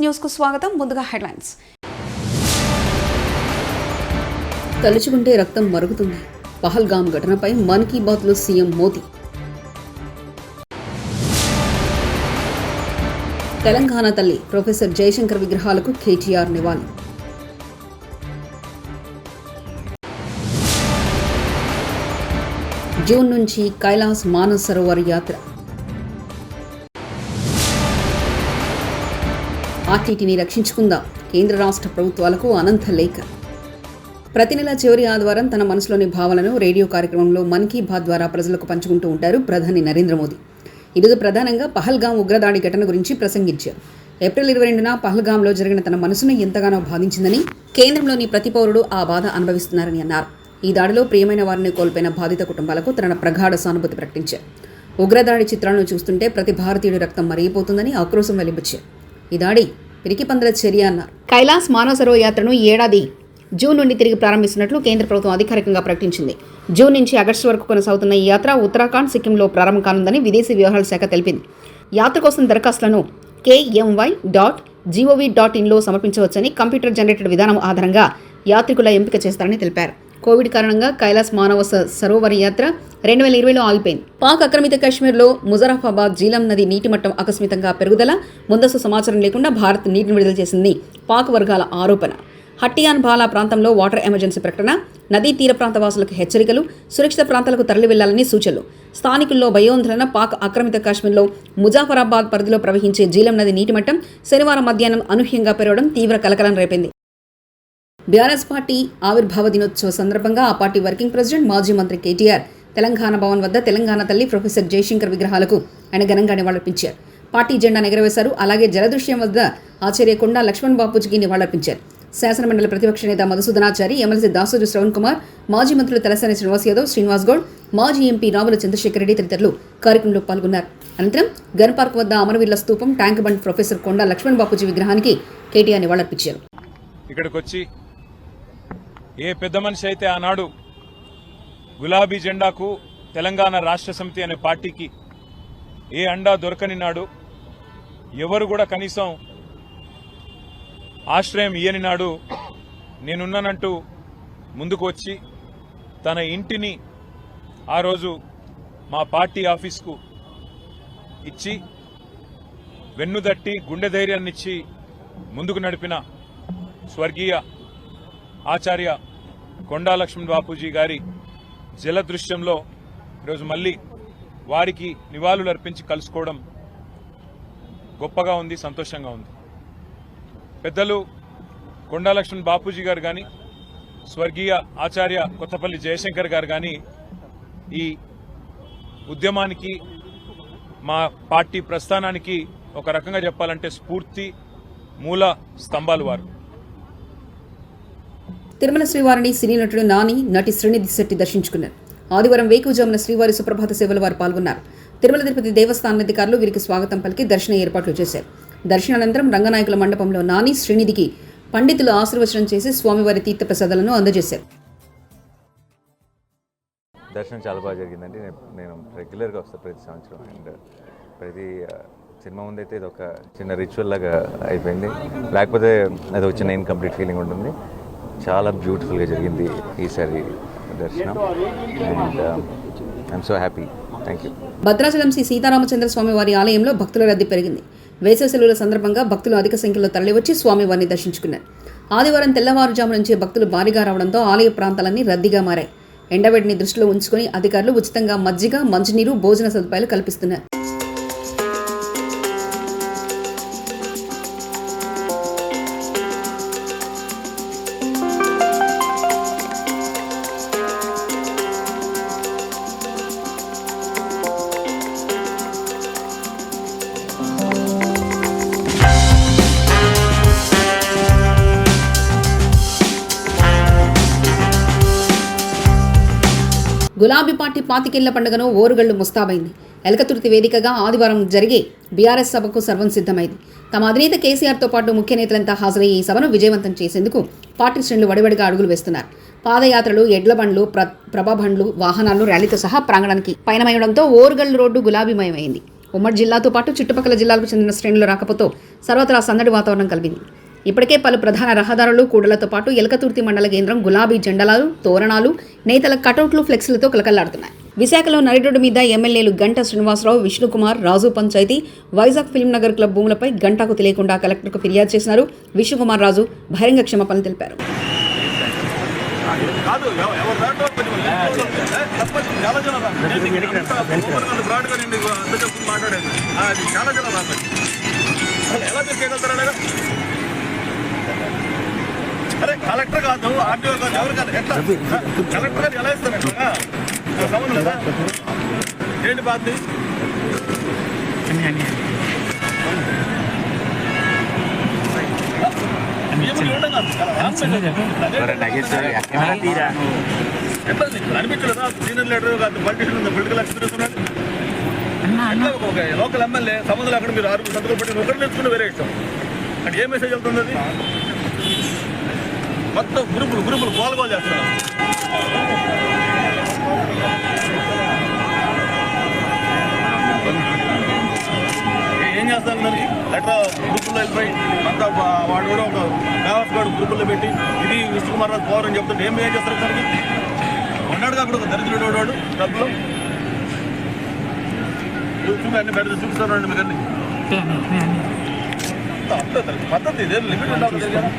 News కు స్వాగతం. ముందుగా హెడ్లైన్స్. తలుచుకుంటే రక్తం మరుగుతుంది. పహల్గామ్ ఘటనపై మన్ కీ బాత్లో సీఎం మోదీ. తెలంగాణ తల్లి ప్రొఫెసర్ జయశంకర్ విగ్రహాలకు కేటీఆర్ నివాళి. జూన్ నుంచి కైలాస్ మానస్ సరోవర్ యాత్ర. ఆర్టీటీని రక్షించుకుందాం. కేంద్ర రాష్ట్ర ప్రభుత్వాలకు అనంత లేఖ. ప్రతి నెల చివరి ఆదివారం తన మనసులోని భావనను రేడియో కార్యక్రమంలో మన్ కీ బాత్ ద్వారా ప్రజలకు పంచుకుంటూ ఉంటారు ప్రధాని నరేంద్ర మోదీ. ఈరోజు ప్రధానంగా పహల్గామ్ ఉగ్రదాడి ఘటన గురించి ప్రసంగించారు. ఏప్రిల్ 22న పహల్గామ్లో జరిగిన తన మనసును ఎంతగానో బాధించిందని, కేంద్రంలోని ప్రతి పౌరుడు ఆ బాధ అనుభవిస్తున్నారని అన్నారు. ఈ దాడిలో ప్రియమైన వారిని కోల్పోయిన బాధిత కుటుంబాలకు తన ప్రగాఢ సానుభూతి ప్రకటించారు. ఉగ్రదాడి చిత్రాలను చూస్తుంటే ప్రతి భారతీయుడి రక్తం మరిగిపోతుందని ఆక్రోశం వెలిబుచ్చారు. ఈ దాడి పిరికిపందల చర్య అన్నారు. కైలాస్ మానస్ సరోవర్ యాత్రను ఈ ఏడాది జూన్ నుండి తిరిగి ప్రారంభిస్తున్నట్లు కేంద్ర ప్రభుత్వం అధికారికంగా ప్రకటించింది. జూన్ నుంచి ఆగస్టు వరకు కొనసాగుతున్న ఈ యాత్ర ఉత్తరాఖండ్, సిక్కింలో ప్రారంభం కానుందని విదేశీ వ్యవహారాల శాఖ తెలిపింది. యాత్ర కోసం దరఖాస్తులను KMY.gov.in సమర్పించవచ్చని, కంప్యూటర్ జనరేటెడ్ విధానం ఆధారంగా యాత్రికుల ఎంపిక చేస్తారని తెలిపారు. కోవిడ్ కారణంగా కైలాస్ మానస్ సరోవర్ యాత్ర 2020లో ఆగిపోయింది. పాక్ ఆక్రమిత కాశ్మీర్లో ముజరాఫాబాద్ జీలం నది నీటి మట్టం ఆకస్మికంగా పెరుగుదల, ముందస్తు సమాచారం లేకుండా భారత్ నీటిని విడుదల చేసింది పాక్ వర్గాల ఆరోపణ. హట్టియాన్ బాలా ప్రాంతంలో వాటర్ ఎమర్జెన్సీ ప్రకటన, నదీ తీర ప్రాంత వాసులకు హెచ్చరికలు, సురక్షిత ప్రాంతాలకు తరలి వెళ్లాలని సూచనలు. స్థానికుల్లో భయోందోళన. పాక్ ఆక్రమిత కాశ్మీర్లో ముజాఫరాబాద్ పరిధిలో ప్రవహించే జీలం నది నీటి మట్టం శనివారం మధ్యాహ్నం అనూహ్యంగా పెరగడం తీవ్ర కలకలం రేపింది. బీఆర్ఎస్ పార్టీ ఆవిర్భావ దినోత్సవ సందర్భంగా ఆ పార్టీ వర్కింగ్ ప్రెసిడెంట్, మాజీ మంత్రి కేటీఆర్ తెలంగాణ భవన్ వద్ద తెలంగాణ తల్లి ప్రొఫెసర్ జయశంకర్ విగ్రహాలకు ఆయన ఘనంగా నివాళులర్పించారు. పార్టీ జెండాను ఎగరవేశారు. అలాగే జలదృశ్యం వద్ద ఆచార్య కొండా లక్ష్మణ్ బాపూజీకి నివాళులర్పించారు. శాసనమండలి ప్రతిపక్ష నేత మధుసూదనాచారి, ఎమ్మెల్సీ దాసోజు శ్రవణ్ కుమార్, మాజీ మంత్రులు తలసాని శ్రీనివాస్ యాదవ్, శ్రీనివాస్ గౌడ్, మాజీ ఎంపీ రావుల చంద్రశేఖర్ రెడ్డి తదితరులు కార్యక్రమంలో పాల్గొన్నారు. అనంతరం గన్ పార్క్ వద్ద అమరవీరుల స్తూపం, ట్యాంక్ బండ్ ప్రొఫెసర్ కొండా లక్ష్మణ్ బాపూజీ విగ్రహానికి కేటీఆర్ నివాళులర్పించారు. ఇక్కడికొచ్చి ఏ పెద్ద మనిషి అయితే ఆనాడు గులాబీ జెండాకు, తెలంగాణ రాష్ట్ర సమితి అనే పార్టీకి ఏ అండా దొరకని నాడు, ఎవరు కూడా కనీసం ఆశ్రయం ఇయ్యని నాడు నేనున్నానంటూ ముందుకు వచ్చి తన ఇంటిని ఆ రోజు మా పార్టీ ఆఫీస్కు ఇచ్చి వెన్నుదట్టి గుండె ధైర్యాన్నిచ్చి ముందుకు నడిపిన స్వర్గీయ ఆచార్య కొండా లక్ష్మణ్ బాపూజీ గారి జలదృశ్యంలో ఈరోజు మళ్ళీ వారికి నివాళులు అర్పించి కలుసుకోవడం గొప్పగా ఉంది, సంతోషంగా ఉంది. పెద్దలు కొండా లక్ష్మణ్ బాపూజీ గారు కానీ, స్వర్గీయ ఆచార్య కొత్తపల్లి జయశంకర్ గారు కానీ ఈ ఉద్యమానికి, మా పార్టీ ప్రస్థానానికి ఒక రకంగా చెప్పాలంటే స్ఫూర్తి మూల స్తంభాలు వారు. తిరుమల శ్రీవారిని సినీ నటుడు నాని, నటి శ్రీనిధి శెట్టి దర్శించుకున్నారు. ఆదివారం వేకువజామున శ్రీవారి సుప్రభాత సేవలు వారు పాల్గొన్నారు. తిరుమల తిరుపతి దేవస్థాన అధికారులు వీరికి స్వాగతం పలికి దర్శన ఏర్పాట్లు చేశారు. దర్శనానంతరం రంగనాయకుల మండపంలో నాని, శ్రీనిధికి పండితులు ఆశీర్వచనం చేసి స్వామివారి తీర్థ ప్రసాదాలను అందజేశారు. దర్శనం చాలా బాగా జరిగిందండి. నేను రెగ్యులర్గా వస్తాను ప్రతి సంవత్సరం. అండ్ ప్రతి సినిమా ముందైతే ఇది ఒక చిన్న రిచువల్ లాగా అయిపోయింది, లేకపోతే అది ఒక చిన్న ఇన్కంప్లీట్ ఫీలింగ్ ఉంటుంది. చాలా బ్యూటిఫుల్గా జరిగింది ఈసారి దర్శనం. And I'm so happy. Thank you. Bhadrachalam Shri Sitaramachandra Swamy వారి ఆలయంలో భక్తుల రద్దీ పెరిగింది. వేసవి సెలవుల సందర్భంగా భక్తులు అధిక సంఖ్యలో తరలివచ్చి స్వామివారిని దర్శించుకున్నారు. ఆదివారం తెల్లవారుజాము నుంచి భక్తులు భారీగా రావడంతో ఆలయ ప్రాంతాలన్నీ రద్దీగా మారాయి. ఎండవేడిని దృష్టిలో ఉంచుకుని అధికారులు ఉచితంగా మజ్జిగ, మంచినీరు, భోజన సదుపాయాలు కల్పిస్తున్నారు. గులాబీ పార్టీ పాతికేళ్ల పండుగను ఓరుగళ్లు ముస్తాబైంది. ఎలకతుర్తి వేదికగా ఆదివారం జరిగే బీఆర్ఎస్ సభకు సర్వం సిద్ధమైంది. తమ అధినేత కేసీఆర్తో పాటు ముఖ్య నేతలంతా హాజరయ్యే ఈ సభను విజయవంతం చేసేందుకు పార్టీ శ్రేణులు వడివడిగా అడుగులు వేస్తున్నారు. పాదయాత్రలు, ఎడ్ల బండ్లు, ప్రభాబండ్లు, వాహనాలు, ర్యాలీతో సహా ప్రాంగణానికి పయనమయడంతో ఓరుగల్లు రోడ్డు గులాబీమయమైంది. ఉమ్మడి జిల్లాతో పాటు చుట్టుపక్కల జిల్లాలకు చెందిన శ్రేణుల రాకపోతో సర్వత్రా సందడి వాతావరణం కలిగింది. ఇప్పటికే పలు ప్రధాన రహదారులు కూడళ్లతో పాటు ఎలకతుర్తి మండల కేంద్రం గులాబీ జెండాలు, తోరణాలు, నేతల కటౌట్లు, ఫ్లెక్సీలతో కలకల్లాడుతున్నాయి. విశాఖలో నడిరోడ్డు మీద ఎమ్మెల్యేలు గంటా శ్రీనివాసరావు, విష్ణుకుమార్, రాజు పంచాయతీ, వైజాగ్ ఫిల్మ్ నగర్ క్లబ్ భూములపై గంటాకు తెలియకుండా కలెక్టర్కు ఫిర్యాదు చేసినారు. విష్ణుకుమార్, రాజు బహిరంగ క్షమాపణలు తెలిపారు. అరే కలెక్టర్ కాదు, ఆర్టీఓ కాదు, ఎవరు కాదు, ఎట్లా కలెక్టర్ గారు ఎలా ఇస్తారు? సంబంధం లేదా? ఏంటి బాధ్యత? అనిపించలేదా? సీనియర్ లీడర్ కాదు, పొలిటికల్ ఎక్స్పీరియన్స్ ఉన్నాడు. ఒక లోకల్ ఎమ్మెల్యే సంబంధం అక్కడ మీరు 6 సంతకాలు పెట్టి ఒకటి నేర్చుకుని వేరే ఇష్టం. అంటే ఏ మెసేజ్ వెళ్తుంది? అది మొత్తం గ్రూపులు గోల్ చేస్తున్నారు. ఏం చేస్తాను దానికి? లెటర్ గ్రూపుల్లో వెళ్ళిపోయి అంతా వాడు కూడా ఒక కావర్స్ గారు గ్రూపుల్లో పెట్టి ఇది విష్ణుకుమార్ రాజు పవర్ అని చెప్తుంటే ఏం చేస్తారు దానికి? ఉన్నాడుగా అక్కడ ఒక దరిద్రుడు వాడు డబ్బులు చూపి అన్ని పెద్ద చూపిస్తానండి మీరు అన్ని పద్ధతి ఇదే లిమిట్ ఉండాలి కదా.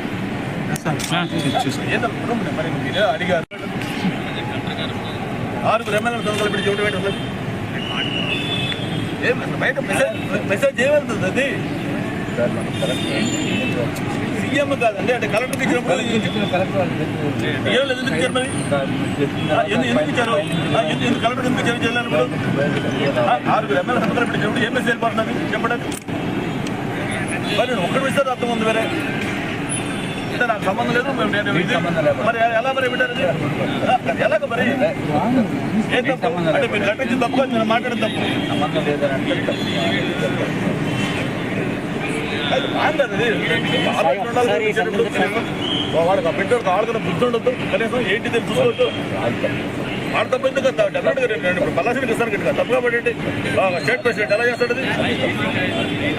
మరి మీరే అడిగారు 6 ఎమ్మెల్యేలు సంతకాలు పెట్టి చెవిటి పెట్టాలి. ఏం బయట మెసేజ్ చేయవలసింది అది సీఎం కాదండి. అంటే కలెక్టర్ ఇచ్చినప్పుడు ఎందుకు ఇచ్చారు? మరి ఎందుకు ఇచ్చారు? ఎందుకు కలెక్టర్ ఎందుకు ఇచ్చారు? చేయాలన్నప్పుడు 6 ఎమ్మెల్యేలు సంతకాలు పెట్టి చెవిటి ఏం మెసేజ్ వెళ్ళిపోతున్నది చెప్పడానికి? మరి ఒక్కడి విషయాలు అర్థం ఉంది వేరే అంటే నాకు సంబంధం లేదు. మరి ఎలా మరి పెట్టారు? ఎలాగ మరి ఏం తప్పు? అంటే మీరు కట్టించిన తప్పు, నేను మాట్లాడిన తప్పు. అది మాట్లాడదు. వాడికి పెట్టాడు ఆడుకున్న బుద్ధి ఉండొద్దు, కనీసం ఏంటి తెలిసి చూసుకోవచ్చు. వాడు తప్పు ఎందుకు ఇప్పుడు పల్లాసికి ఇస్తాను కదా తప్పుగా పడండి. స్టేట్ ప్రెసిడెంట్ ఎలా చేస్తాడు?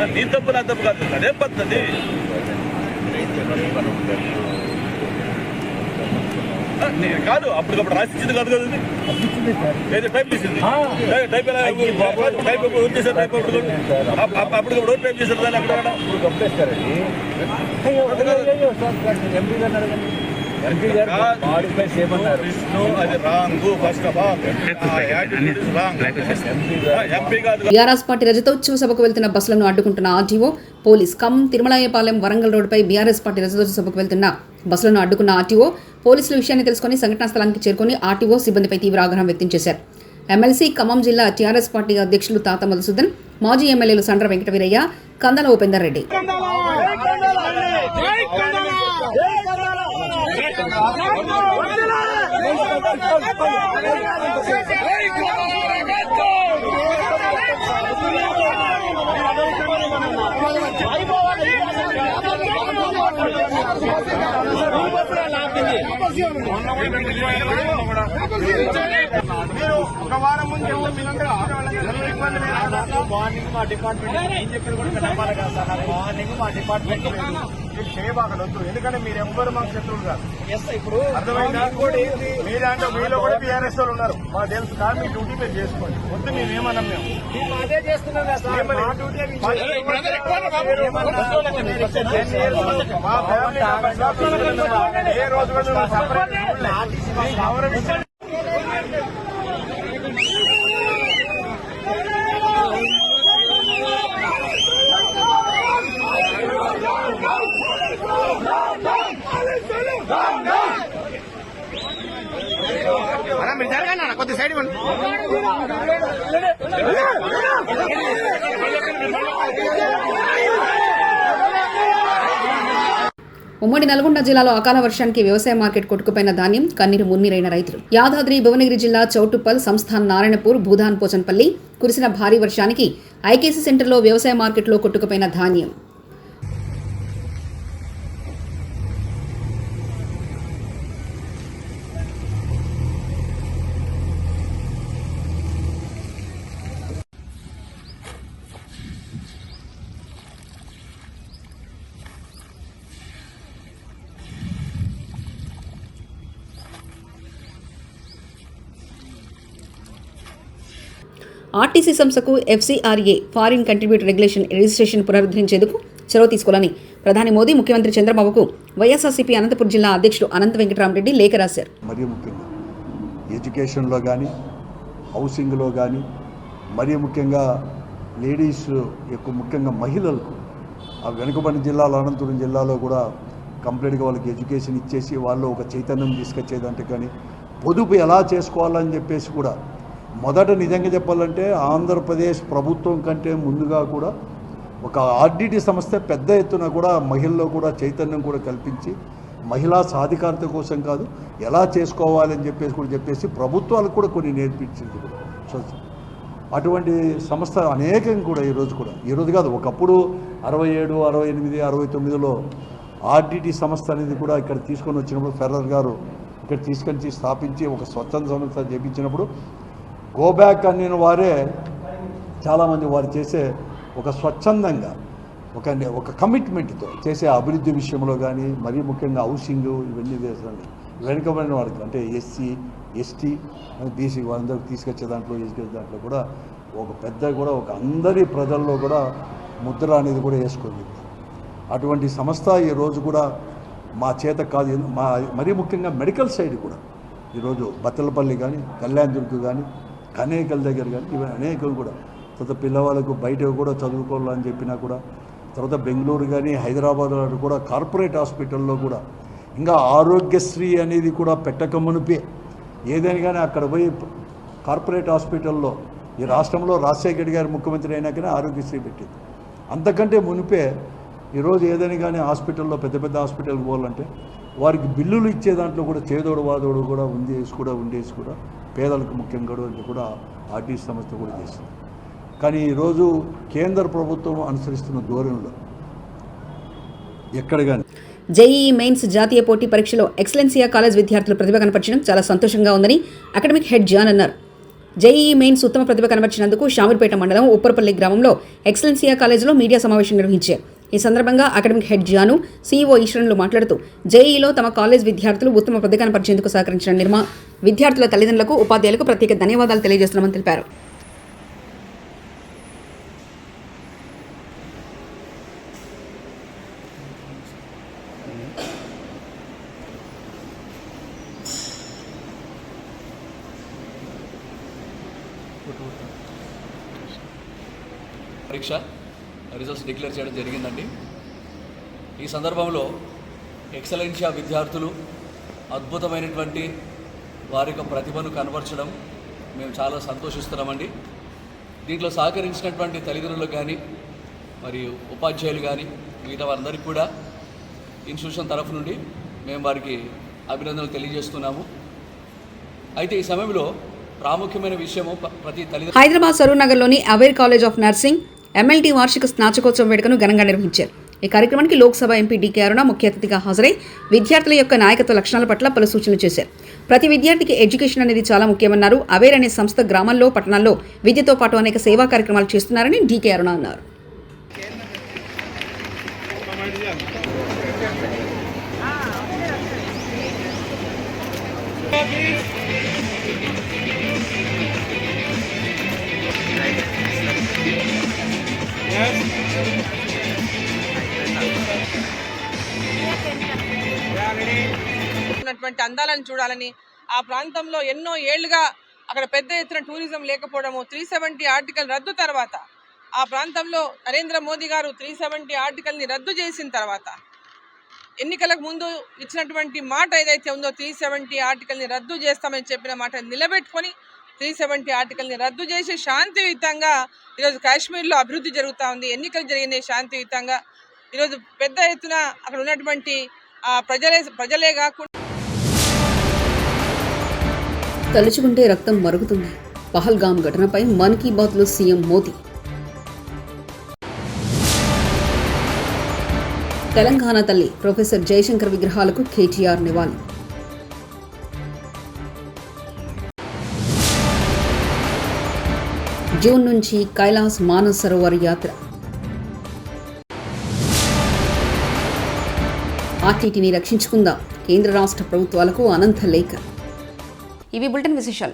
అది నీ తప్పు నా తప్పు కాదు, అదేం పద్ధతి? కాదు అప్పటికప్పుడు రాసిచ్చింది కాదు కదా. ఏదో టైప్ చేసింది. టైప్ ఎలా టైప్ వచ్చేసారు? టైప్ అప్పటికప్పుడు టైప్ చేశారు దాన్ని అక్కడ బీఆర్ఎస్ పార్టీ రజతోత్సవ సభకు వెళ్తున్న బస్సులను అడ్డుకుంటున్న ఆర్టీఓ, పోలీస్. ఖమ్మం తిరుమలాయపాలెం వరంగల్ రోడ్డుపై బీఆర్ఎస్ పార్టీ రజతోత్సవ సభకు వెళ్తున్న బస్సులను అడ్డుకున్న ఆర్టీఓ, పోలీసుల విషయాన్ని తెలుసుకుని సంఘటనా స్థలానికి చేరుకుని ఆర్టీఓ సిబ్బందిపై తీవ్ర ఆగ్రహం వ్యక్తం చేశారు. ఎమ్మెల్సీ ఖమ్మం జిల్లా టీఆర్ఎస్ పార్టీ అధ్యక్షులు తాత మధుసూదన్, మాజీ ఎమ్మెల్యేలు సండ్ర వెంకటవీరయ్య, కందల ఉపేందర్ రెడ్డి. ఒక వారం ముందు మార్నింగ్ మా డిపార్ట్మెంట్ ఏం చెప్పారు కూడా నమ్మాలి కదా సార్. నాకు మార్నింగ్ మా డిపార్ట్మెంట్ చేయబాగలొద్దు, ఎందుకంటే మీరు ఎవ్వరు మాకు శత్రువులు కాదు. ఇప్పుడు అర్థమైందా? మీరంటే మీలో కూడా టీఆర్ఎస్ వాళ్ళు ఉన్నారు, మాకు తెలుసు. కానీ మీ డ్యూటీ మీరు చేసుకోండి. వద్దు మేమేమన్నాం, మేము అదే చేస్తున్నాం కదా సార్. మా ఫ్యామిలీ ఏ రోజు కూడా సపరేట్ మీరు జరగండి అన్న, కొద్ది సైడ్ ఇవ్వండి. ఉమ్మడి నల్గొండ జిల్లాలో అకాల వర్షానికి వ్యవసాయ మార్కెట్ కొట్టుకుపోయిన ధాన్యం కన్నీరు మున్నీరైన రైతులు. యాదాద్రి భువనగిరి జిల్లా చౌటుప్పల్, సంస్థాన్ నారాయణపూర్, భూదాన్ పోచన్పల్లి కురిసిన భారీ వర్షానికి ఐకేసీ సెంటర్లో వ్యవసాయ మార్కెట్లో కొట్టుకుపోయిన ధాన్యం. ఆర్టీసీ సంస్థకు FCRA foreign contributor regulation registration పునరుద్ధరించేందుకు చొరవ తీసుకోవాలని ప్రధాని మోదీ ముఖ్యమంత్రి చంద్రబాబుకు వైఎస్ఆర్సీపీ అనంతపురం జిల్లా అధ్యక్షుడు అనంత వెంకటరామరెడ్డి లేఖ రాశారు. మరీ ముఖ్యంగా ఎడ్యుకేషన్లో కానీ హౌసింగ్లో కానీ మరీ ముఖ్యంగా లేడీస్ ఎక్కువ ముఖ్యంగా మహిళలకు ఆ వెనుకబడిన జిల్లాలో అనంతపురం జిల్లాలో కూడా కంప్లీట్గా వాళ్ళకి ఎడ్యుకేషన్ ఇచ్చేసి వాళ్ళు ఒక చైతన్యం తీసుకొచ్చేదంటే కానీ పొదుపు ఎలా చేసుకోవాలని చెప్పేసి కూడా మొదట నిజంగా చెప్పాలంటే ఆంధ్రప్రదేశ్ ప్రభుత్వం కంటే ముందుగా కూడా ఒక ఆర్డిటి సంస్థ పెద్ద ఎత్తున కూడా మహిళల్లో కూడా చైతన్యం కూడా కల్పించి మహిళా సాధికారత కోసం కాదు ఎలా చేసుకోవాలని చెప్పేసి ప్రభుత్వాలకు కూడా కొన్ని నేర్పించింది కూడా. సో అటువంటి సంస్థ అనేకం కూడా ఈరోజు కాదు ఒకప్పుడు 67, 68, 69లో ఆర్డిటి సంస్థ అనేది కూడా ఇక్కడ తీసుకొని వచ్చినప్పుడు ఫెర్రర్ గారు ఇక్కడ తీసుకొని స్థాపించి ఒక స్వచ్ఛంద సంస్థ చేపించినప్పుడు గోబ్యాక్ అనే వారే చాలామంది వారు చేసే ఒక స్వచ్ఛందంగా ఒక కమిట్మెంట్తో చేసే అభివృద్ధి విషయంలో కానీ మరీ ముఖ్యంగా హౌసింగ్ ఇవన్నీ చేస్తుంది వెనుకబడిన వారికి అంటే SC, ST, BC వాళ్ళందరికీ తీసుకొచ్చే దాంట్లో కూడా ఒక పెద్ద కూడా ఒక అందరి ప్రజల్లో కూడా ముద్ర అనేది కూడా వేసుకుంది. అటువంటి సంస్థ ఈరోజు కూడా మా చేత కాదు మరీ ముఖ్యంగా మెడికల్ సైడ్ కూడా ఈరోజు బత్తలపల్లి కానీ కళ్యాణదుర్గ్ కానీ కనేకల్ దగ్గర కానీ ఇవన్నీ అనేకలు కూడా తర్వాత పిల్లవాళ్ళకు బయట కూడా చదువుకోవాలని చెప్పినా కూడా తర్వాత బెంగళూరు కానీ హైదరాబాద్ కూడా కార్పొరేట్ హాస్పిటల్లో కూడా ఇంకా ఆరోగ్యశ్రీ అనేది కూడా పెట్టకమునిపే ఏదైనా కానీ అక్కడ పోయి కార్పొరేట్ హాస్పిటల్లో ఈ రాష్ట్రంలో రాజశేఖర్ గారు ముఖ్యమంత్రి అయినాకనే ఆరోగ్యశ్రీ పెట్టింది. అంతకంటే మునిపే ఈరోజు ఏదైనా కానీ హాస్పిటల్లో పెద్ద హాస్పిటల్కి పోవాలంటే వారికి బిల్లులు ఇచ్చే దాంట్లో కూడా చేదోడు వాదోడు కూడా ఉండేసి కూడా పేదలకు ముఖ్యంగా కూడా ఆర్టీసీ సంస్థ కూడా చేస్తుంది. కానీ ఈరోజు కేంద్ర ప్రభుత్వం అనుసరిస్తున్న ధోరణిలో ఎక్కడ కానీ జేఈఈ మెయిన్స్ జాతీయ పోటీ పరీక్షలో ఎక్సలెన్సియా కాలేజ్ విద్యార్థులు ప్రతిభ కనపరచడం చాలా సంతోషంగా ఉందని అకాడమిక్ హెడ్ జాన్ అన్నారు. జేఈఈ మెయిన్స్ ఉత్తమ ప్రతిభ కనబర్చినందుకు షామీర్పేట మండలం ఉప్పరపల్లి గ్రామంలో ఎక్సలెన్సియా కాలేజ్లో మీడియా సమావేశం నిర్వహించారు. ఈ సందర్భంగా అకాడమిక్ హెడ్ జాను CEO ఈశ్వరన్లు మాట్లాడుతూ జేఈఈలో తమ కాలేజ్ విద్యార్థులు ఉత్తమ ప్రతిభ కనపరిచేందుకు సహకరించిన విద్యార్థుల తల్లిదండ్రులకు ఉపాధ్యాయులకు ప్రత్యేక ధన్యవాదాలు తెలియజేస్తున్నామని తెలిపారు. పరీక్ష రిజల్ట్స్ డిక్లేర్ చేయడం జరిగిందండి. ఈ సందర్భంలో ఎక్సలెన్షియా విద్యార్థులు అద్భుతమైనటువంటి వారి యొక్క ప్రతిభను కనబరచడం మేము చాలా సంతోషిస్తున్నామండి. దీంట్లో సహకరించినటువంటి తల్లిదండ్రులకు కానీ మరియు ఉపాధ్యాయులు కానీ మిగతా వారందరికీ కూడా ఇన్స్టిట్యూషన్ తరఫు నుండి మేము వారికి అభినందనలు తెలియజేస్తున్నాము. అయితే ఈ సమయంలో ప్రాముఖ్యమైన విషయము ప్రతి తల్లిదండ్రులు హైదరాబాద్ సరూర్ నగర్లోని aware college of nursing MLT వార్షిక స్నాతకోత్సవం వేడుకను ఘనంగా నిర్వహించారు. ఈ కార్యక్రమానికి లోక్సభ ఎంపీ DK అరుణ ముఖ్య అతిథిగా హాజరై విద్యార్థుల యొక్క నాయకత్వ లక్షణాల పట్ల పలు సూచనలు చేశారు. ప్రతి విద్యార్థికి ఎడ్యుకేషన్ అనేది చాలా ముఖ్యమన్నారు. అవేర్ అనే సంస్థ గ్రామాల్లో పట్టణాల్లో విద్యతో పాటు అనేక సేవా కార్యక్రమాలు చేస్తున్నారని DK అరుణ అన్నారు. ఉన్నటువంటి అందాలను చూడాలని ఆ ప్రాంతంలో ఎన్నో ఏళ్లుగా అక్కడ పెద్ద ఎత్తున టూరిజం లేకపోవడము 370 ఆర్టికల్ రద్దు తర్వాత ఆ ప్రాంతంలో నరేంద్ర మోదీ గారు 370 ఆర్టికల్ని రద్దు చేసిన తర్వాత ఎన్నికలకు ముందు ఇచ్చినటువంటి మాట ఏదైతే ఉందో 370 ఆర్టికల్ని రద్దు చేస్తామని చెప్పిన మాట నిలబెట్టుకొని 370 ఆర్టికల్ని రద్దు చేసి శాంతియుతంగా ఈరోజు కాశ్మీర్లో అభివృద్ధి జరుగుతూ ఉంది. ఎన్నికలు జరిగినాయి శాంతియుతంగా. ఈరోజు పెద్ద ఎత్తున అక్కడ ఉన్నటువంటి ప్రజలే కాకుండా తలుచుకుంటే రక్తం మరుగుతుంది. పహల్గామ్ ఘటనపై మన్ కీ బాత్లో సీఎం మోదీ. తెలంగాణ తల్లి ప్రొఫెసర్ జయశంకర్ విగ్రహాలకు KTR నివాళి. జూన్ నుంచి కైలాస్ మానస్ సరోవర్ యాత్ర. ఆర్టీటీని రక్షించుకుందాం. కేంద్ర రాష్ట్ర ప్రభుత్వాలకు అనంత లేఖ. ఇవి బులెటిన్ విశేషాలు.